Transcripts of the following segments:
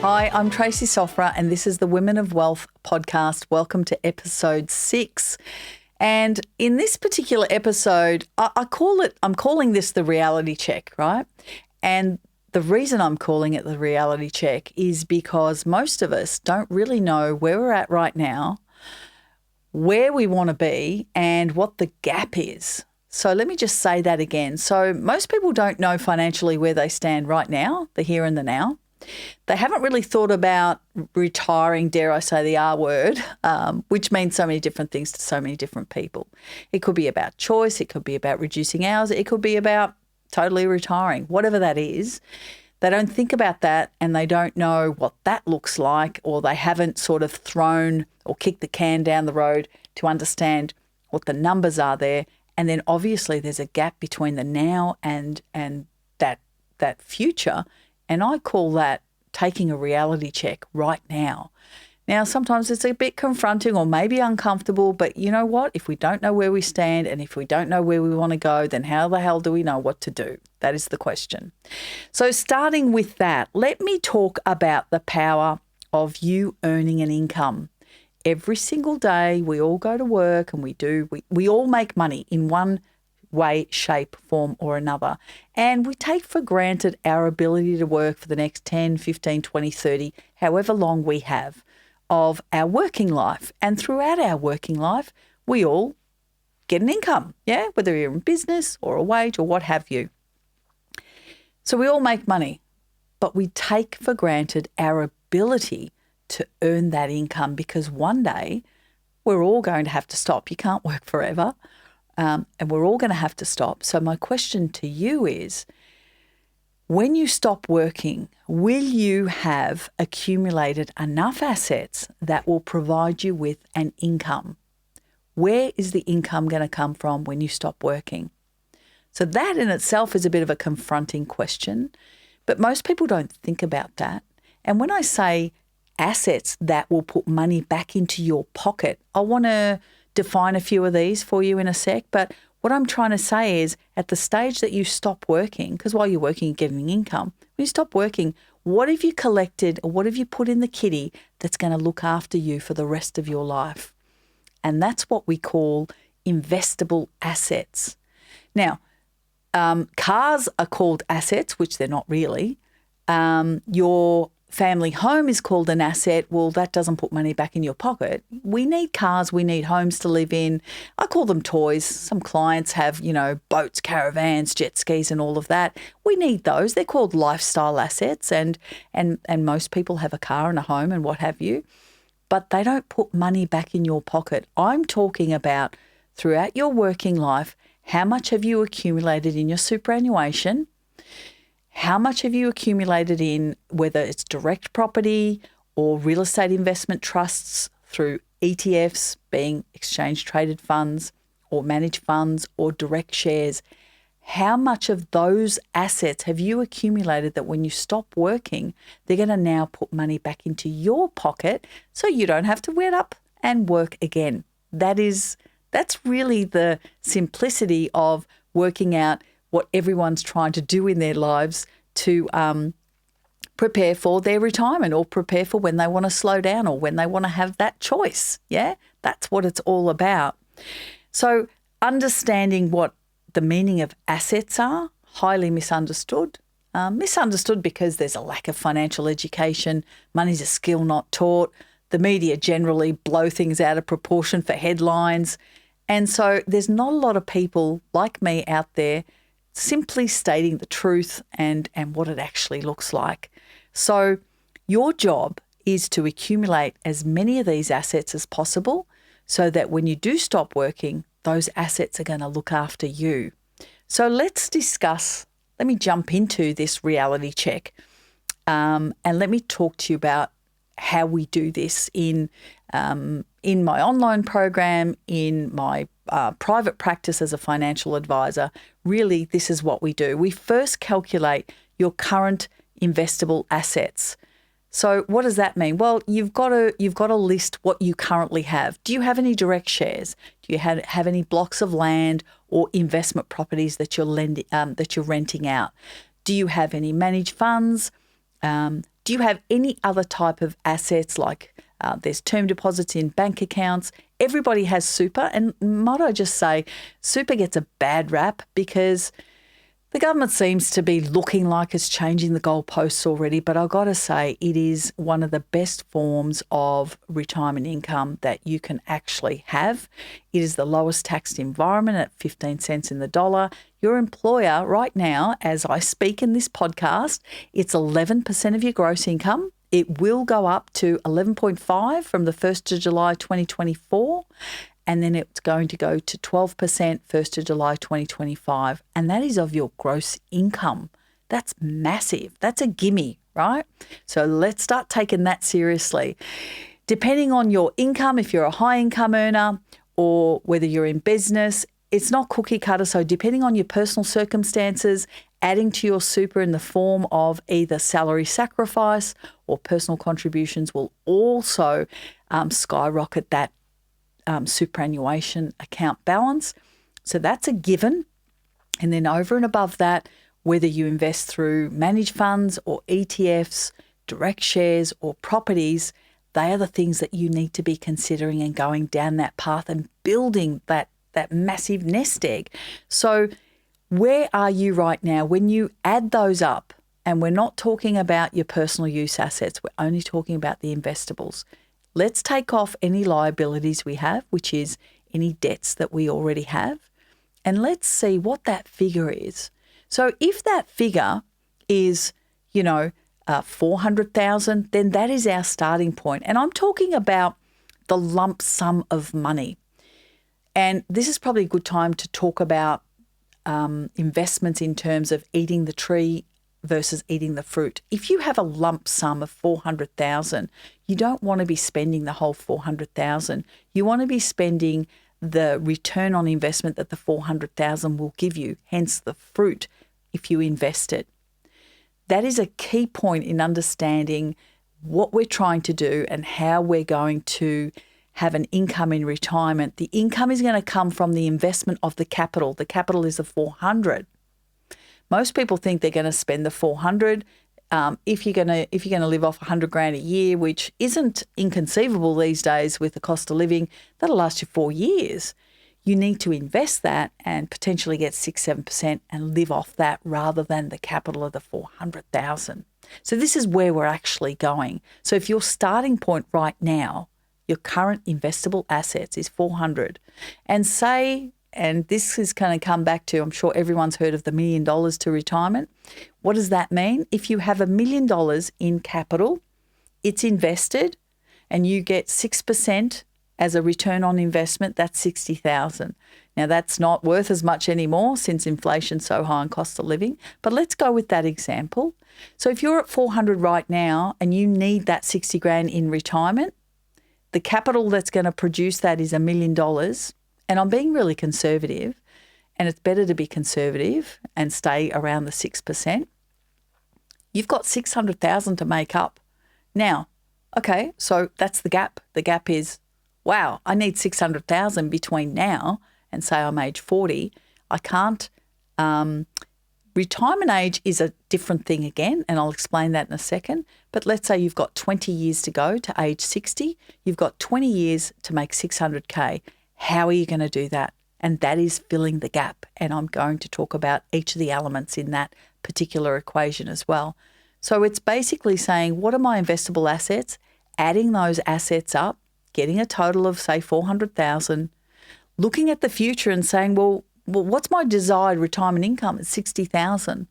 Hi, I'm Tracy Sofra, and this is the Women of Wealth podcast. Welcome to episode 6. And in this particular episode, I'm calling this the reality check, right? And the reason I'm calling it the reality check is because most of us don't really know where we're at right now, where we want to be, and what the gap is. So let me just say that again. So most people don't know financially where they stand right now, the here and the now. They haven't really thought about retiring, dare I say the R word, which means so many different things to so many different people. It could be about choice. It could be about reducing hours. It could be about totally retiring, whatever that is. They don't think about that and they don't know what that looks like, or they haven't sort of thrown or kicked the can down the road to understand what the numbers are there. And then obviously there's a gap between the now and that future. And I call that taking a reality check right now. Now, sometimes it's a bit confronting or maybe uncomfortable, but you know what? If we don't know where we stand and if we don't know where we want to go, then how the hell do we know what to do? That is the question. So starting with that, let me talk about the power of you earning an income. Every single day, we all go to work and we all make money in one way, shape, form or another. And we take for granted our ability to work for the next 10, 15, 20, 30, however long we have of our working life. And throughout our working life, we all get an income, yeah, whether you're in business or a wage or what have you. So we all make money, but we take for granted our ability to earn that income because one day we're all going to have to stop. You can't work forever. And we're all going to have to stop. So my question to you is, when you stop working, will you have accumulated enough assets that will provide you with an income? Where is the income going to come from when you stop working? So that in itself is a bit of a confronting question, but most people don't think about that. And when I say assets that will put money back into your pocket, I want to define a few of these for you in a sec. But what I'm trying to say is at the stage that you stop working, because while you're working, you're getting income. When you stop working, what have you collected or what have you put in the kitty that's going to look after you for the rest of your life? And that's what we call investable assets. Now, cars are called assets, which they're not really. Your family home is called an asset. Well, that doesn't put money back in your pocket. We need cars. We need homes to live in. I call them toys. Some clients have, boats, caravans, jet skis and all of that. We need those. They're called lifestyle assets and most people have a car and a home and what have you, but they don't put money back in your pocket. I'm talking about throughout your working life, how much have you accumulated in your superannuation? How much have you accumulated in whether it's direct property or real estate investment trusts through ETFs, being exchange traded funds or managed funds or direct shares? How much of those assets have you accumulated that when you stop working, they're going to now put money back into your pocket so you don't have to get up and work again? That's really the simplicity of working out what everyone's trying to do in their lives to prepare for their retirement or prepare for when they want to slow down or when they want to have that choice. Yeah, that's what it's all about. So understanding what the meaning of assets are, highly misunderstood. Misunderstood because there's a lack of financial education. Money's a skill not taught. The media generally blow things out of proportion for headlines. And so there's not a lot of people like me out there simply stating the truth and what it actually looks like. So your job is to accumulate as many of these assets as possible so that when you do stop working, those assets are going to look after you. So let me jump into this reality check and let me talk to you about how we do this in my online program, in my private practice as a financial advisor. Really, this is what we do. We first calculate your current investable assets. So what does that mean? Well, you've got to list what you currently have. Do you have any direct shares? Do you have any blocks of land or investment properties that you're renting out? Do you have any managed funds? Do you have any other type of assets like there's term deposits in bank accounts? Everybody has super. And might I just say, super gets a bad rap because the government seems to be looking like it's changing the goalposts already, but I've got to say it is one of the best forms of retirement income that you can actually have. It is the lowest taxed environment at 15 cents in the dollar. Your employer right now, as I speak in this podcast, it's 11% of your gross income. It will go up to 11.5 from the 1st of July 2024. And then it's going to go to 12% 1st of July 2025. And that is of your gross income. That's massive. That's a gimme, right? So let's start taking that seriously. Depending on your income, if you're a high income earner or whether you're in business, it's not cookie cutter. So depending on your personal circumstances, adding to your super in the form of either salary sacrifice or personal contributions will also skyrocket that superannuation account balance. So that's a given. And then over and above that, whether you invest through managed funds or ETFs, direct shares or properties, they are the things that you need to be considering and going down that path and building that massive nest egg. So where are you right now? When you add those up, and we're not talking about your personal use assets, we're only talking about the investables. Let's take off any liabilities we have, which is any debts that we already have, and let's see what that figure is. So if that figure is, 400,000, then that is our starting point. And I'm talking about the lump sum of money. And this is probably a good time to talk about investments in terms of eating the tree versus eating the fruit. If you have a lump sum of 400,000, you don't want to be spending the whole 400,000. You want to be spending the return on investment that the 400,000 will give you, hence the fruit if you invest it. That is a key point in understanding what we're trying to do and how we're going to have an income in retirement. The income is going to come from the investment of the capital. The capital is the 400. Most people think they're going to spend the 400 if you're going to live off 100 grand a year, which isn't inconceivable these days with the cost of living. That'll last you 4 years. You need to invest that and potentially get 6-7% and live off that rather than the capital of the 400,000. So this is where we're actually going. So if your starting point right now, your current investable assets is 400, and say, and this is going to come back to, I'm sure everyone's heard of the $1 million to retirement. What does that mean? If you have $1 million in capital, it's invested, and you get 6% as a return on investment, that's 60,000. Now that's not worth as much anymore since inflation's so high and cost of living, but let's go with that example. So if you're at 400 right now and you need that 60 grand in retirement, the capital that's going to produce that is $1 million. And I'm being really conservative, and it's better to be conservative and stay around the 6%. You've got 600,000 to make up. Now, okay, so that's the gap. The gap is, wow, I need 600,000 between now and say I'm age 40. I can't. Retirement age is a different thing again, and I'll explain that in a second. But let's say you've got 20 years to go to age 60. You've got 20 years to make 600K. How are you going to do that? And that is filling the gap. And I'm going to talk about each of the elements in that particular equation as well. So it's basically saying, what are my investable assets? Adding those assets up, getting a total of, say, 400,000, looking at the future and saying, well, what's my desired retirement income? It's 60,000.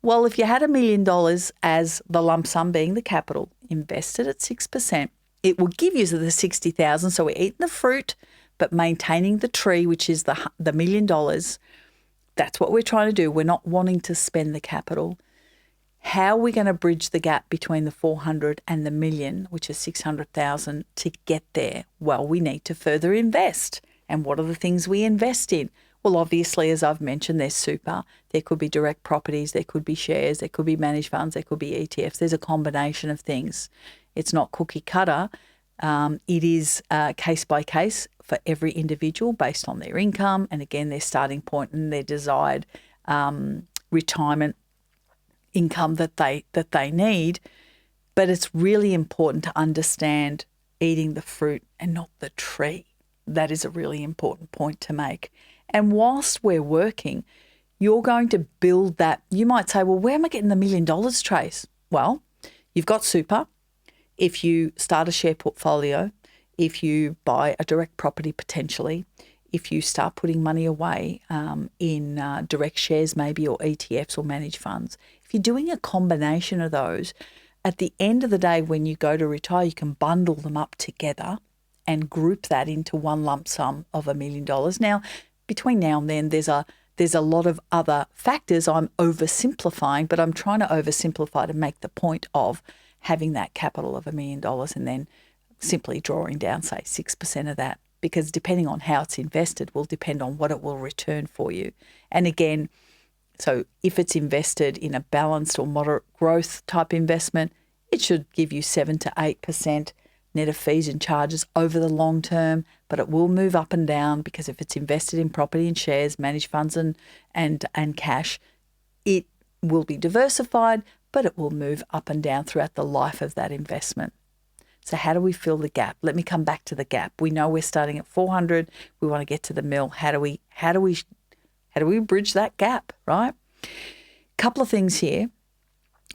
Well, if you had $1 million as the lump sum being the capital, invested at 6%, it will give you the 60,000. So we're eating the fruit, but maintaining the tree, which is the $1 million. That's what we're trying to do. We're not wanting to spend the capital. How are we going to bridge the gap between the 400 and the million, which is 600,000, to get there? Well, we need to further invest. And what are the things we invest in? Well, obviously, as I've mentioned, there's super. There could be direct properties. There could be shares. There could be managed funds. There could be ETFs. There's a combination of things. It's not cookie cutter. It is case by case for every individual based on their income and, again, their starting point and their desired retirement income that they need. But it's really important to understand eating the fruit and not the tree. That is a really important point to make. And whilst we're working, you're going to build that. You might say, well, where am I getting the $1 million, Trace? Well, you've got super. If you start a share portfolio, if you buy a direct property potentially, if you start putting money away in direct shares maybe, or ETFs or managed funds, if you're doing a combination of those, at the end of the day when you go to retire, you can bundle them up together and group that into one lump sum of $1 million. Now, between now and then, there's a lot of other factors. I'm oversimplifying, but I'm trying to oversimplify to make the point of having that capital of $1 million and then simply drawing down, say, 6% of that, because depending on how it's invested will depend on what it will return for you. And again, so if it's invested in a balanced or moderate growth type investment, it should give you 7 to 8% net of fees and charges over the long term, but it will move up and down because if it's invested in property and shares, managed funds and cash, it will be diversified, but it will move up and down throughout the life of that investment. So how do we fill the gap? Let me come back to the gap. We know we're starting at 400. We want to get to the mill. How do we bridge that gap, right? Couple of things here.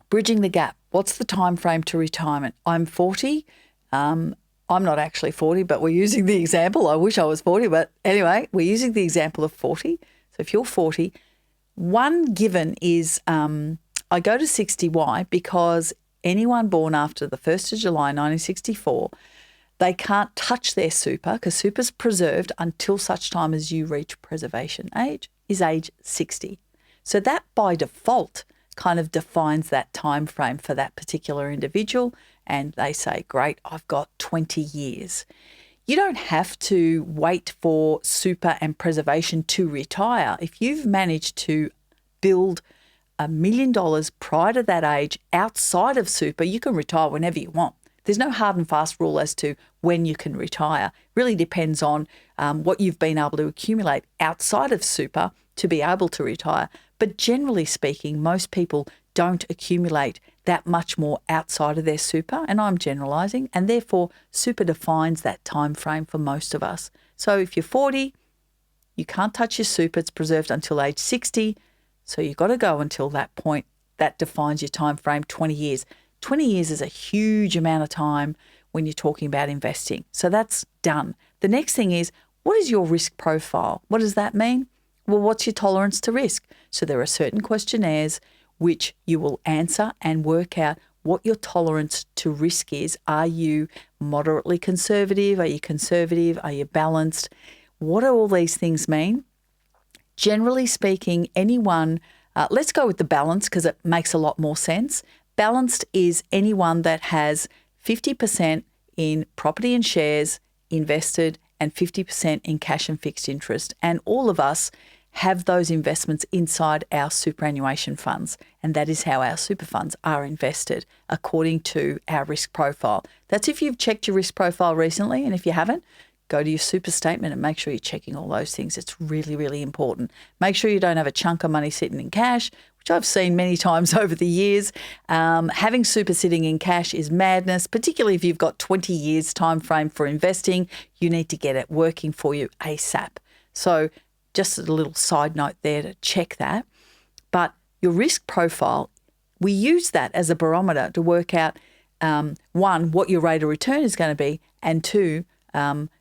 Bridging the gap. What's the time frame to retirement? I'm 40. I'm not actually 40, but we're using the example. I wish I was 40, but anyway, we're using the example of 40. So if you're 40, one given is I go to 60. Why? Because anyone born after the 1st of July 1964, they can't touch their super because super's preserved until such time as you reach preservation age, is age 60. So that by default kind of defines that time frame for that particular individual. And they say, great, I've got 20 years. You don't have to wait for super and preservation to retire. If you've managed to build $1 million prior to that age outside of super, you can retire whenever you want. There's no hard and fast rule as to when you can retire. It really depends on what you've been able to accumulate outside of super to be able to retire. But generally speaking, most people don't accumulate that much more outside of their super, and I'm generalizing, and therefore super defines that time frame for most of us. So if you're 40, you can't touch your super, it's preserved until age 60, so you've got to go until that point. That defines your time frame, 20 years. 20 years is a huge amount of time when you're talking about investing. So that's done. The next thing is, what is your risk profile? What does that mean? Well, what's your tolerance to risk? So there are certain questionnaires which you will answer and work out what your tolerance to risk is. Are you moderately conservative? Are you conservative? Are you balanced? What do all these things mean? Generally speaking, anyone, let's go with the balance because it makes a lot more sense. Balanced is anyone that has 50% in property and shares invested and 50% in cash and fixed interest. And all of us have those investments inside our superannuation funds. And that is how our super funds are invested according to our risk profile. That's if you've checked your risk profile recently. And if you haven't, go to your super statement and make sure you're checking all those things. It's really, really important. Make sure you don't have a chunk of money sitting in cash, which I've seen many times over the years. Having super sitting in cash is madness, particularly if you've got 20 years time frame for investing. You need to get it working for you ASAP. So just a little side note there to check that. But your risk profile, we use that as a barometer to work out, one, what your rate of return is going to be, and two,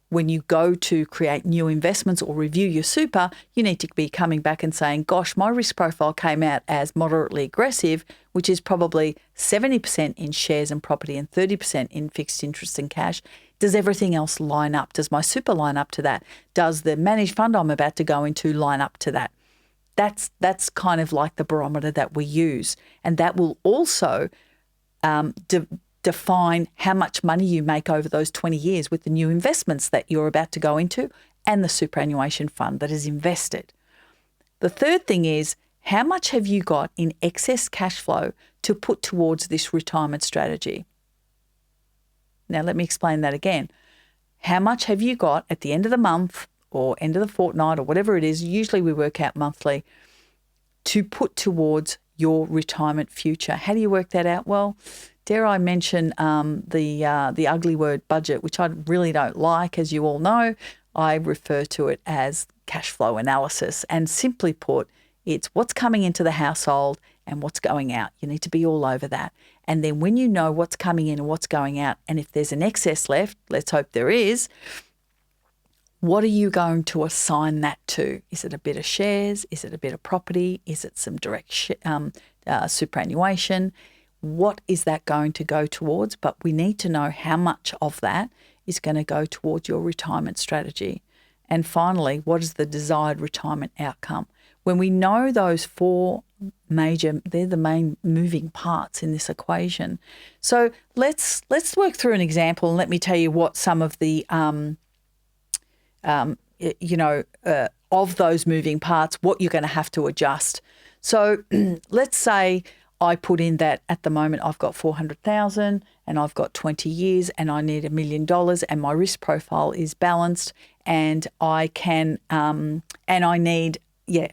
when you go to create new investments or review your super, you need to be coming back and saying, gosh, my risk profile came out as moderately aggressive, which is probably 70% in shares and property and 30% in fixed interest and cash. Does everything else line up? Does my super line up to that? Does the managed fund I'm about to go into line up to that? That's kind of like the barometer that we use. And that will also define how much money you make over those 20 years with the new investments that you're about to go into and the superannuation fund that is invested. The third thing is, how much have you got in excess cash flow to put towards this retirement strategy? Now, let me explain that again. How much have you got at the end of the month or end of the fortnight or whatever it is, usually we work out monthly, to put towards your retirement future? How do you work that out? Well, dare I mention the ugly word budget, which I really don't like, as you all know. I refer to it as cash flow analysis. And simply put, it's what's coming into the household and what's going out. You need to be all over that. And then when you know what's coming in and what's going out, and if there's an excess left, let's hope there is, what are you going to assign that to? Is it a bit of shares? Is it a bit of property? Is it some direct superannuation? What is that going to go towards? But we need to know how much of that is going to go towards your retirement strategy. And finally, what is the desired retirement outcome? When we know those four they're the main moving parts in this equation. So let's work through an example and let me tell you what some of the of those moving parts, what you're going to have to adjust. So let's say I put in that at the moment I've got 400,000 and I've got 20 years and I need $1 million and my risk profile is balanced and I can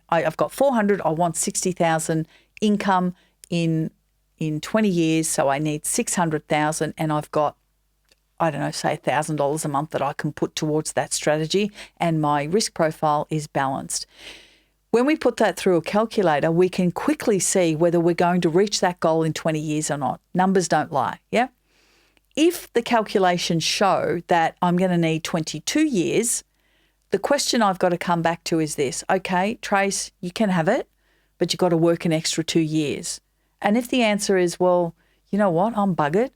I've got 400. I want 60,000 income in 20 years, so I need 600,000, and I've got, I don't know, say $1,000 a month that I can put towards that strategy, and my risk profile is balanced. When we put that through a calculator, we can quickly see whether we're going to reach that goal in 20 years or not. Numbers don't lie, yeah? If the calculations show that I'm going to need 22 years, the question I've got to come back to is this. Okay, Trace, you can have it, but you've got to work an extra 2 years. And if the answer is, well, you know what, I'm buggered.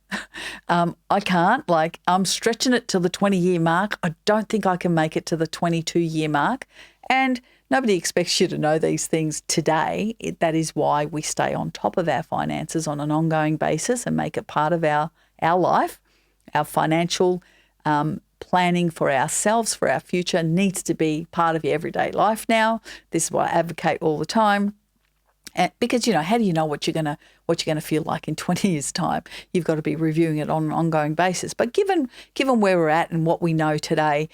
I can't. I'm stretching it to the 20-year mark. I don't think I can make it to the 22-year mark. And nobody expects you to know these things today. That is why we stay on top of our finances on an ongoing basis and make it part of our life. Our financial planning for ourselves, for our future, needs to be part of your everyday life now. This is what I advocate all the time. Because, how do you know what you're gonna feel like in 20 years' time? You've got to be reviewing it on an ongoing basis. But given where we're at and what we know today,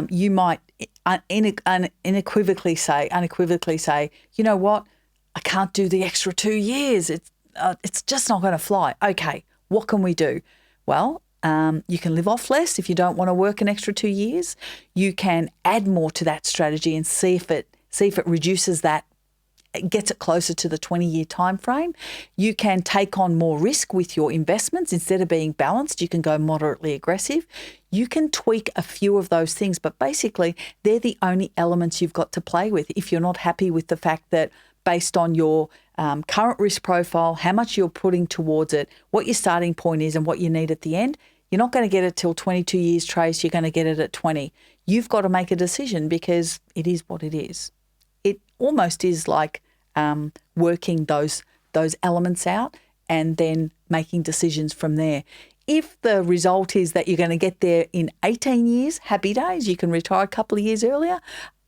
you might unequivocally say, you know what, I can't do the extra 2 years. It's just not going to fly. Okay, what can we do? Well, you can live off less if you don't want to work an extra 2 years. You can add more to that strategy and see if it reduces that, gets it closer to the 20-year time frame. You can take on more risk with your investments. Instead of being balanced, you can go moderately aggressive. You can tweak a few of those things, but basically they're the only elements you've got to play with. If you're not happy with the fact that based on your current risk profile, how much you're putting towards it, what your starting point is and what you need at the end, you're not going to get it till 22 years, Trace. You're going to get it at 20. You've got to make a decision because it is what it is. It almost is like working those elements out and then making decisions from there. If the result is that you're going to get there in 18 years, happy days, you can retire a couple of years earlier.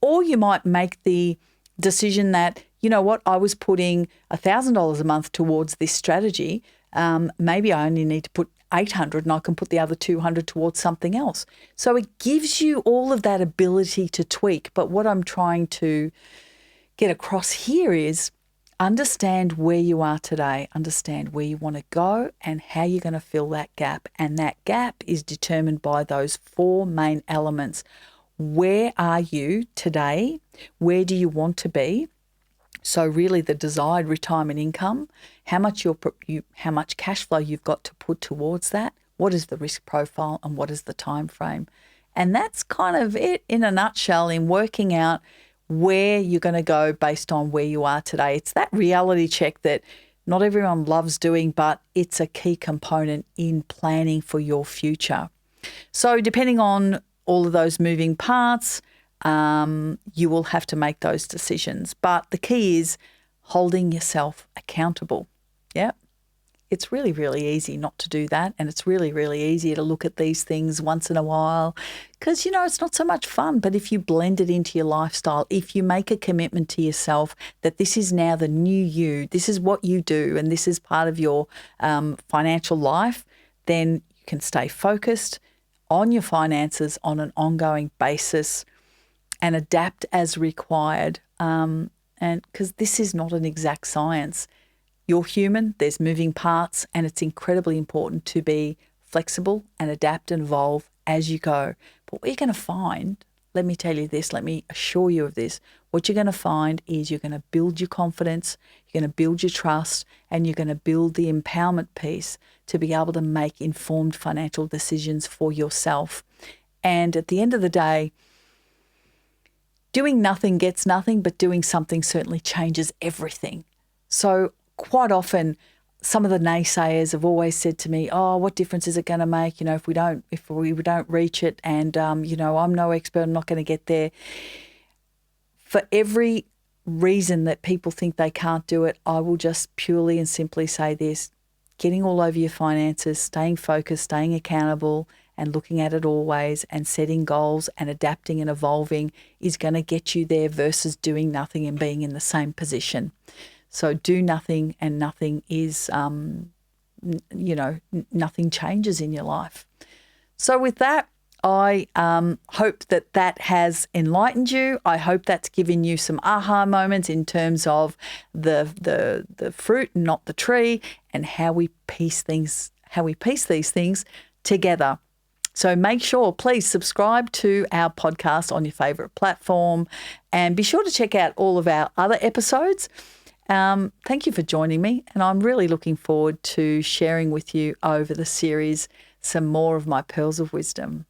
Or you might make the decision that, you know what, I was putting $1,000 a month towards this strategy. Maybe I only need to put 800 and I can put the other 200 towards something else. So it gives you all of that ability to tweak. But what I'm trying to get across here is understand where you are today, understand where you want to go and how you're going to fill that gap. And that gap is determined by those four main elements. Where are you today? Where do you want to be? So really the desired retirement income, how much cash flow you've got to put towards that, what is the risk profile and what is the time frame. And that's kind of it in a nutshell in working out where you're going to go based on where you are today. It's that reality check that not everyone loves doing, but it's a key component in planning for your future. So depending on all of those moving parts, you will have to make those decisions. But the key is holding yourself accountable. Yeah. It's really, really easy not to do that. And it's really, really easy to look at these things once in a while because, it's not so much fun. But if you blend it into your lifestyle, if you make a commitment to yourself that this is now the new you, this is what you do, and this is part of your financial life, then you can stay focused on your finances on an ongoing basis and adapt as required. And because this is not an exact science. You're human, there's moving parts, and it's incredibly important to be flexible and adapt and evolve as you go. But what you're going to find, let me tell you this, let me assure you of this, what you're going to find is you're going to build your confidence, you're going to build your trust, and you're going to build the empowerment piece to be able to make informed financial decisions for yourself. And at the end of the day, doing nothing gets nothing, but doing something certainly changes everything. So quite often, some of the naysayers have always said to me, "Oh, what difference is it going to make? If we don't reach it, and I'm no expert, I'm not going to get there." For every reason that people think they can't do it, I will just purely and simply say this: getting all over your finances, staying focused, staying accountable, and looking at it always, and setting goals and adapting and evolving is going to get you there versus doing nothing and being in the same position. So do nothing, and nothing is, nothing changes in your life. So with that, I hope that has enlightened you. I hope that's given you some aha moments in terms of the fruit and not the tree, and how we piece these things together. So make sure, please subscribe to our podcast on your favourite platform, and be sure to check out all of our other episodes. Thank you for joining me, and I'm really looking forward to sharing with you over the series some more of my pearls of wisdom.